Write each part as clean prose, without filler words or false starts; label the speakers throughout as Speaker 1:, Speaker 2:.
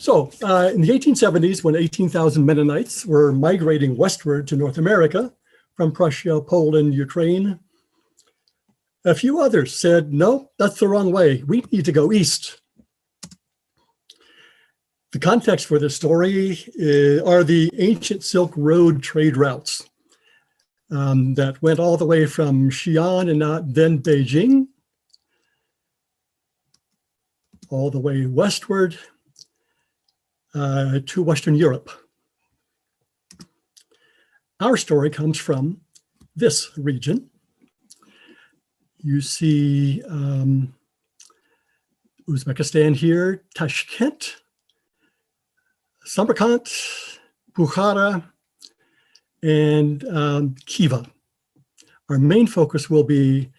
Speaker 1: In the 1870s, when 18,000 Mennonites were migrating westward to North America from Prussia, Poland, Ukraine, a few others said, no, that's the wrong way. We need to go east. The context for this story are the ancient Silk Road trade routes that went all the way from Xi'an and then Beijing, all the way westward to Western Europe. Our story comes from this region. You see Uzbekistan here, Tashkent, Samarkand, Bukhara, and Khiva. Our main focus will be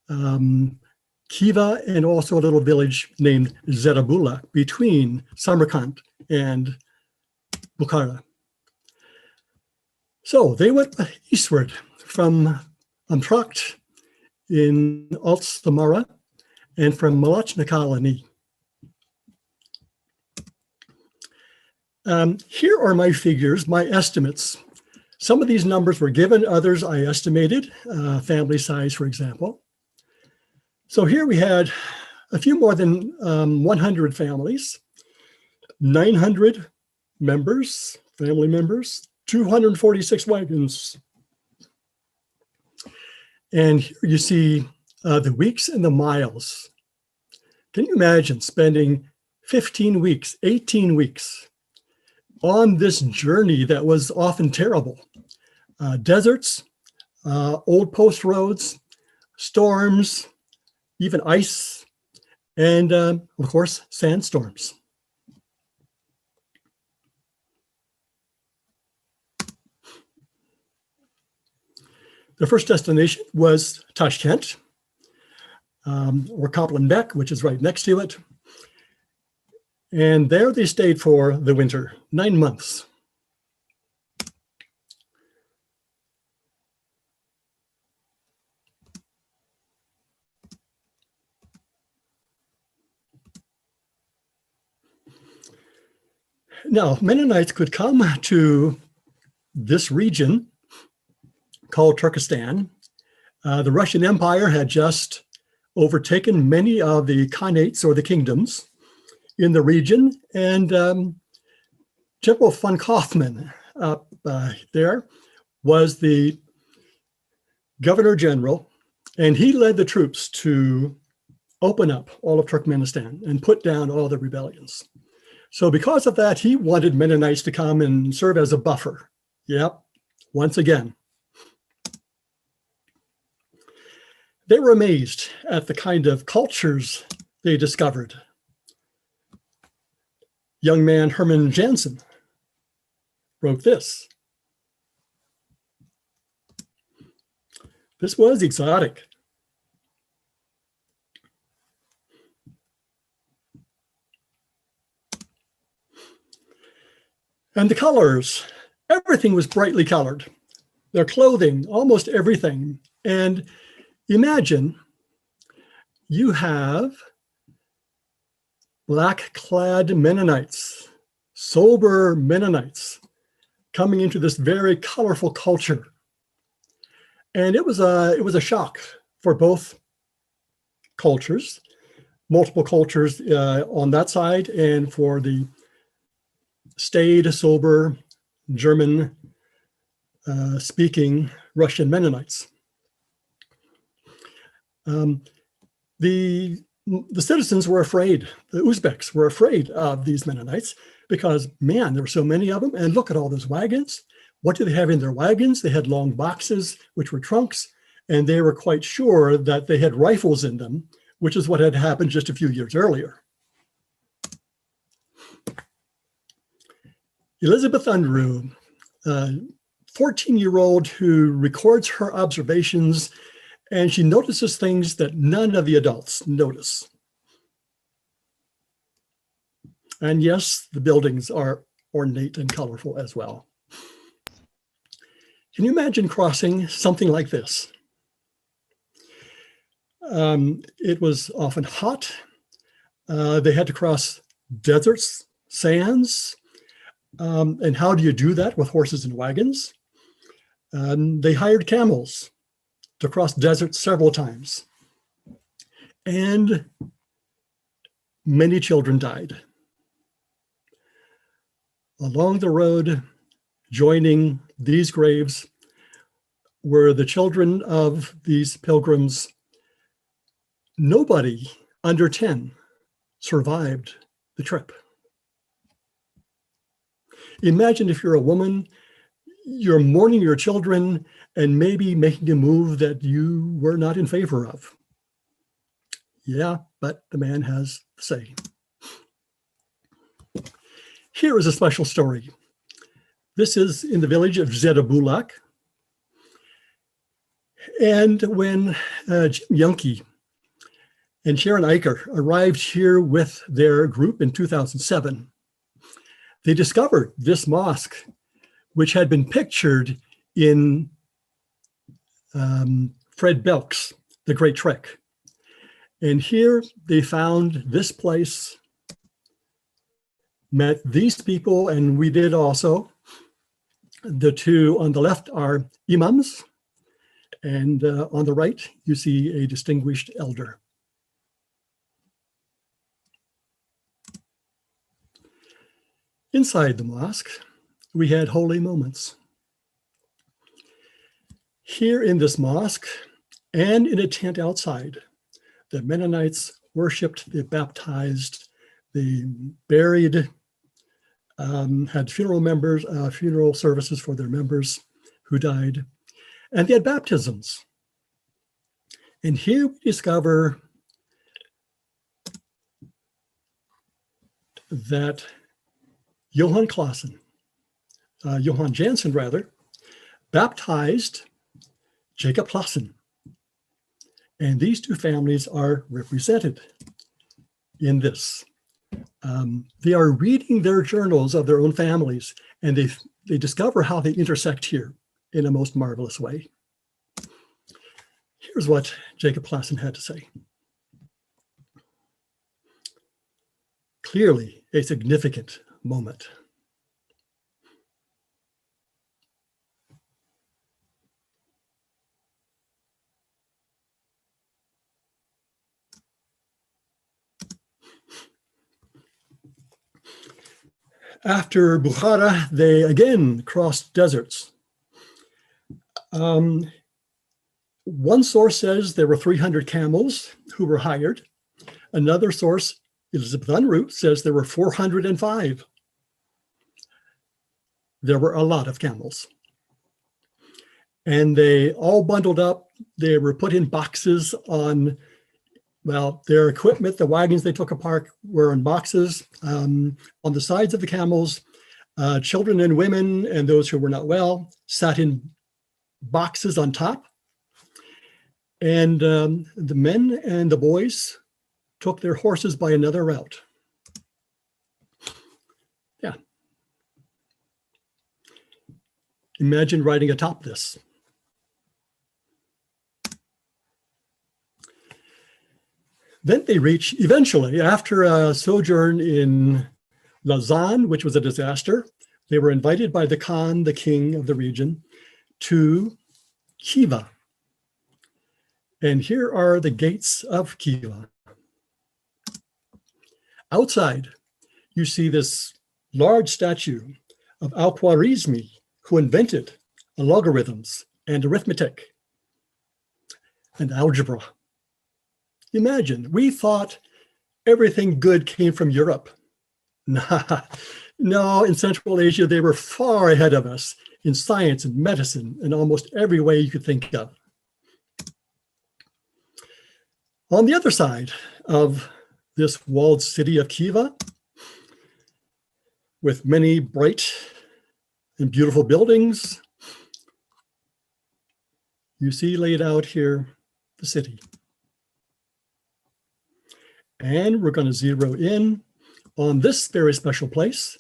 Speaker 1: Khiva and also a little village named Zerabula between Samarkand and Bukhara. So they went eastward from Antrakt in Alt-Samara and from Malachna colony. Here are my figures, my estimates. Some of these numbers were given, others I estimated, family size, for example. So here we had a few more than 100 families, 900 members, family members, 246 wagons. And here you see the weeks and the miles. Can you imagine spending 15 weeks, 18 weeks on this journey that was often terrible? Deserts, old post roads, storms, even ice, and of course, sandstorms. The first destination was Tashkent, or Kaplanbek, which is right next to it. And there they stayed for the winter, 9 months. Now, Mennonites could come to this region called Turkestan. The Russian Empire had just overtaken many of the khanates or the kingdoms in the region, and General von Kaufmann up there was the governor general, and he led the troops to open up all of Turkmenistan and put down all the rebellions. So because of that, he wanted Mennonites to come and serve as a buffer. Yep, once again. They were amazed at the kind of cultures they discovered. Young man Herman Jansen wrote this. This was exotic. And the colors, everything was brightly colored. Their clothing, almost everything. And imagine you have black-clad Mennonites, sober Mennonites, coming into this very colorful culture. And it was a shock for both cultures, multiple cultures on that side, and for the staid, sober, German speaking Russian Mennonites. The citizens were afraid, the Uzbeks were afraid of these Mennonites because, man, there were so many of them. And look at all those wagons. What do they have in their wagons? They had long boxes, which were trunks, and they were quite sure that they had rifles in them, which is what had happened just a few years earlier. Elizabeth Unruh, a 14-year-old who records her observations, and she notices things that none of the adults notice. And yes, the buildings are ornate and colorful as well. Can you imagine crossing something like this? It was often hot. They had to cross deserts, sands. And how do you do that with horses and wagons? They hired camels to cross deserts several times. And many children died. Along the road, joining these graves, were the children of these pilgrims. Nobody under 10 survived the trip. Imagine if you're a woman, you're mourning your children and maybe making a move that you were not in favor of. Yeah, but the man has the say. Here is a special story. This is in the village of Zedabulak. And when Jim Youngke and Sharon Eicher arrived here with their group in 2007, they discovered this mosque, which had been pictured in Fred Belk's The Great Trek. And here they found this place, met these people, and we did also. The two on the left are imams, and on the right, you see a distinguished elder. Inside the mosque, we had holy moments. Here in this mosque and in a tent outside, the Mennonites worshiped, they baptized, they buried, had funeral services for their members who died, and they had baptisms. And here we discover that Johan Jansen rather, baptized Jacob Classen. And these two families are represented in this. They are reading their journals of their own families, and they discover how they intersect here in a most marvelous way. Here's what Jacob Classen had to say. Clearly a significant moment. After Bukhara, they again crossed deserts. One source says there were 300 camels who were hired. Another source, Elizabeth Unruh, says there were 405. There were a lot of camels. And they all bundled up. They were put in boxes on, well, their equipment, the wagons they took apart were in boxes. On the sides of the camels, children and women and those who were not well sat in boxes on top. And the men and the boys took their horses by another route. Yeah. Imagine riding atop this. Then they reach, eventually, after a sojourn in Lausanne, which was a disaster, they were invited by the Khan, the king of the region, to Khiva. And here are the gates of Khiva. Outside, you see this large statue of Al-Khwarizmi, who invented logarithms and arithmetic and algebra. Imagine, we thought everything good came from Europe. No, in Central Asia, they were far ahead of us in science and medicine in almost every way you could think of. On the other side of this walled city of Khiva, with many bright and beautiful buildings, you see laid out here the city. And we're going to zero in on this very special place,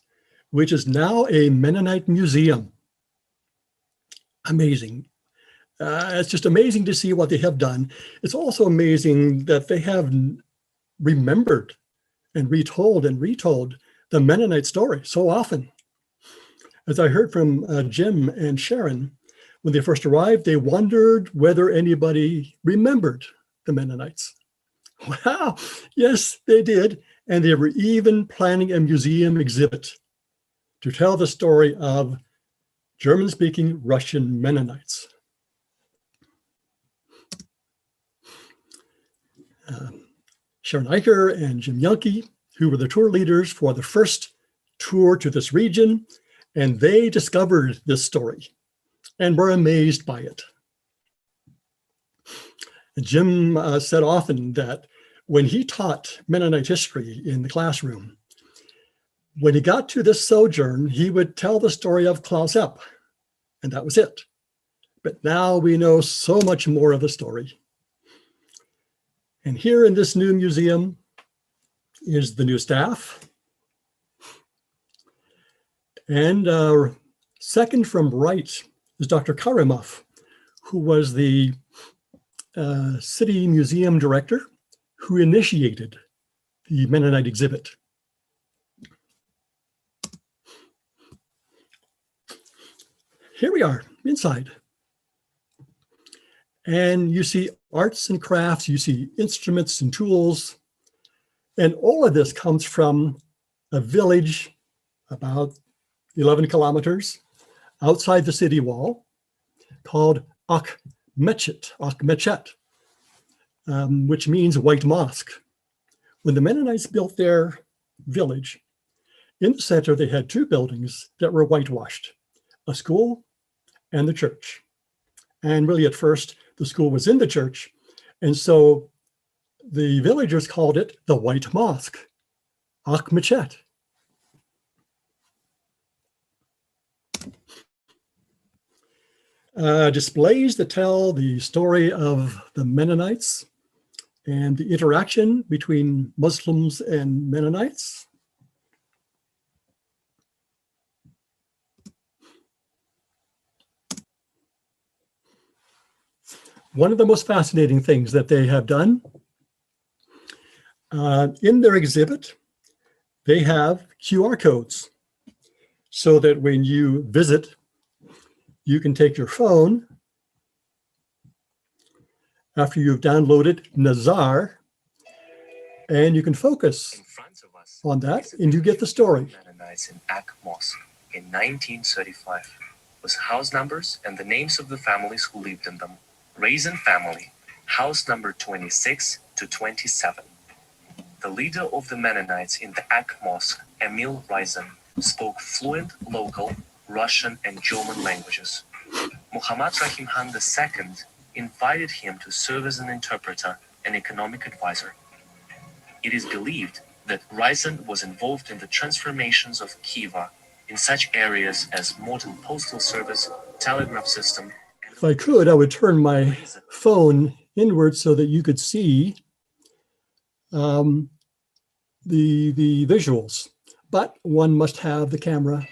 Speaker 1: which is now a Mennonite museum. Amazing. It's just amazing to see what they have done. It's also amazing that they have remembered and retold the Mennonite story so often. As I heard from Jim and Sharon, when they first arrived, they wondered whether anybody remembered the Mennonites. Wow, yes, they did. And they were even planning a museum exhibit to tell the story of German-speaking Russian Mennonites. Sharon Eicher and Jim Youngke, who were the tour leaders for the first tour to this region, and they discovered this story and were amazed by it. Jim said often that when he taught Mennonite history in the classroom, when he got to this sojourn, he would tell the story of Klaus Epp, and that was it. But now we know so much more of the story. And here in this new museum is the new staff. And second from right is Dr. Karimov, who was the city museum director who initiated the Mennonite exhibit. Here we are inside. And you see arts and crafts, you see instruments and tools. And all of this comes from a village about 11 kilometers outside the city wall called Akhmechet, which means white mosque. When the Mennonites built their village, in the center they had two buildings that were whitewashed, a school and the church. And really at first, the school was in the church. And so the villagers called it the White Mosque, Akhmechet. Displays that tell the story of the Mennonites and the interaction between Muslims and Mennonites. One of the most fascinating things that they have done in their exhibit, they have QR codes so that when you visit, you can take your phone after you've downloaded Nazar, and you can focus on that, and you get the story.
Speaker 2: Mennonites in Ak Mosque in 1935 with house numbers and the names of the families who lived in them. Raisin family, house number 26 to 27. The leader of the Mennonites in the Ak Mosque, Emil Raisin, spoke fluent local Russian and German languages. Muhammad Rahim Khan II invited him to serve as an interpreter and economic advisor. It is believed that Raisin was involved in the transformations of Khiva in such areas as modern postal service, telegraph system.
Speaker 1: If I could, I would turn my phone inward so that you could see the visuals, but one must have the camera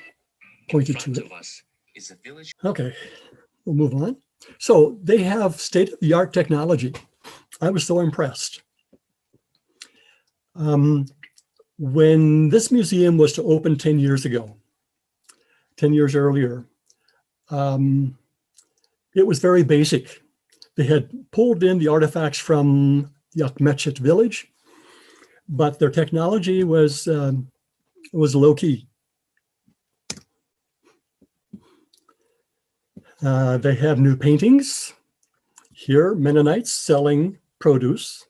Speaker 1: pointed to it. Okay, we'll move on. So they have state-of-the-art technology. I was so impressed. When this museum was to open 10 years ago, 10 years earlier, it was very basic. They had pulled in the artifacts from the Akhmechet village, but their technology was low-key. They have new paintings. Here, Mennonites selling produce.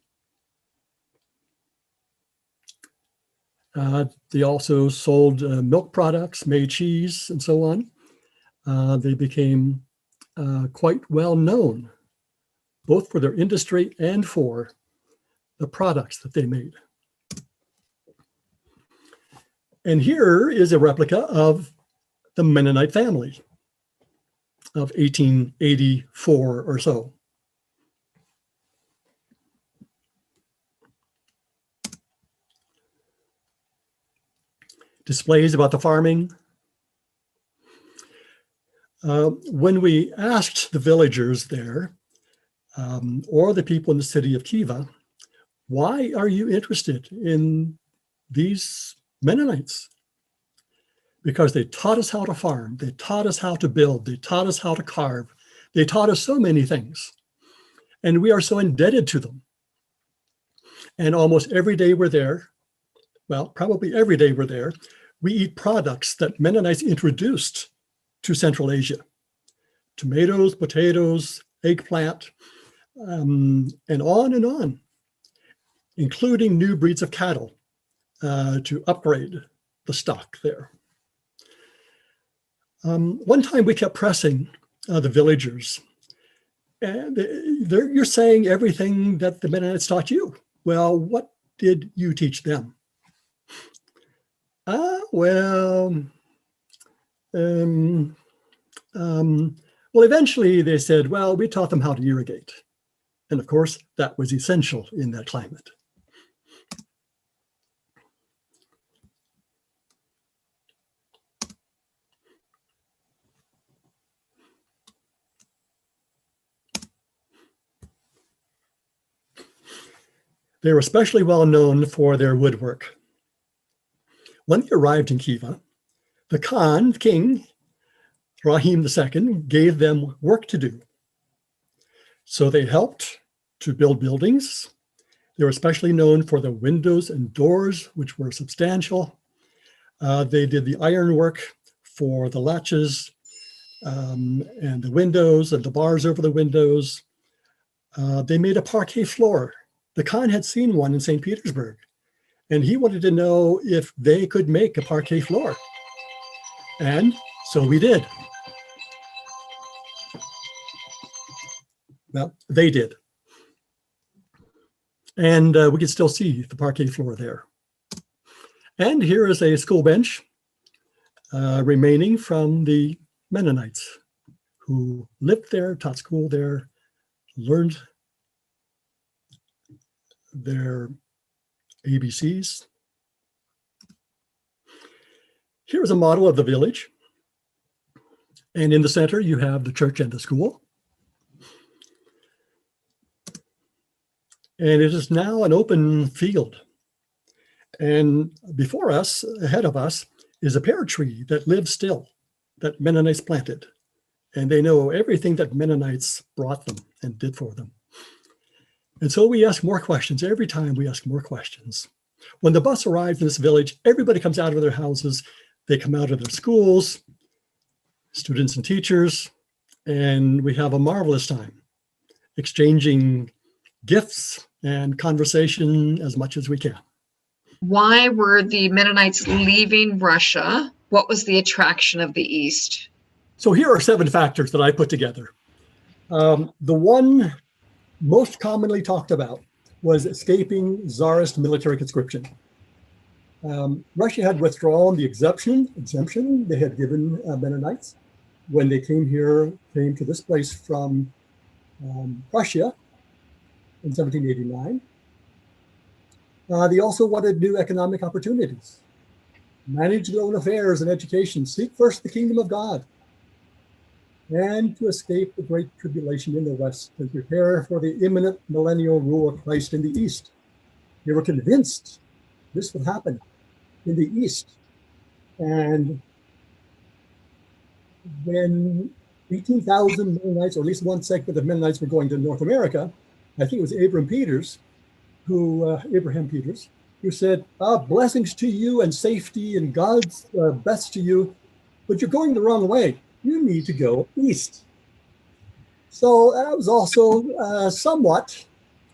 Speaker 1: They also sold milk products, made cheese, and so on. They became quite well known, both for their industry and for the products that they made. And here is a replica of the Mennonite family of 1884 or so. Displays about the farming. When we asked the villagers there, or the people in the city of Khiva, why are you interested in these Mennonites? because they taught us how to farm, they taught us how to build, they taught us how to carve, they taught us so many things. And we are so indebted to them. And almost every day we're there, well, probably every day we're there, we eat products that Mennonites introduced to Central Asia. Tomatoes, potatoes, eggplant, and on, including new breeds of cattle to upgrade the stock there. One time we kept pressing the villagers, and you're saying everything that the Mennonites taught you. Well, what did you teach them? Well, eventually they said, well, we taught them how to irrigate. And of course, that was essential in that climate. They were especially well known for their woodwork. When they arrived in Khiva, the Khan, king, Rahim II, gave them work to do. So they helped to build buildings. They were especially known for the windows and doors, which were substantial. They did the ironwork for the latches and the windows and the bars over the windows. They made a parquet floor. The Khan had seen one in St. Petersburg, and he wanted to know if they could make a parquet floor. And so we did. Well, they did. And we can still see the parquet floor there. And here is a school bench remaining from the Mennonites who lived there, taught school there, learned their ABCs. Here's a model of the village. And in the center, you have the church and the school. And it is now an open field. And before us, ahead of us, is a pear tree that lives still, that Mennonites planted. And they know everything that Mennonites brought them and did for them. And so we ask more questions. Every time we ask more questions. When the bus arrives in this village, everybody comes out of their houses. They come out of their schools, students and teachers, and we have a marvelous time exchanging gifts and conversation as much as we can.
Speaker 3: Why were the Mennonites leaving Russia? What was the attraction of the East?
Speaker 1: So here are 7 factors that I put together. The one most commonly talked about was escaping Tsarist military conscription. Russia had withdrawn the exemption they had given Mennonites when they came to this place from Prussia in 1789. They also wanted new economic opportunities, manage their own affairs and education, seek first the kingdom of God, and to escape the great tribulation in the West and prepare for the imminent millennial rule of Christ in the East. They were convinced this would happen in the East. And when 18,000 Mennonites, or at least one segment of Mennonites, were going to North America, I think it was Abraham Peters, who said, blessings to you and safety and God's best to you, but you're going the wrong way. You need to go east. So that was also somewhat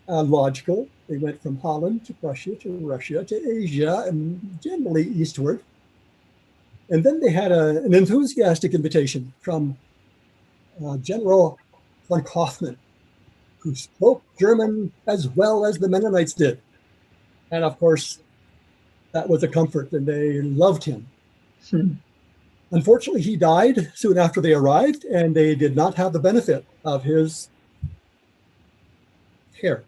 Speaker 1: logical. They went from Holland to Prussia to Russia to Asia and generally eastward. And then they had an enthusiastic invitation from General von Kaufmann, who spoke German as well as the Mennonites did. And of course, that was a comfort, and they loved him. Unfortunately, he died soon after they arrived, and they did not have the benefit of his care.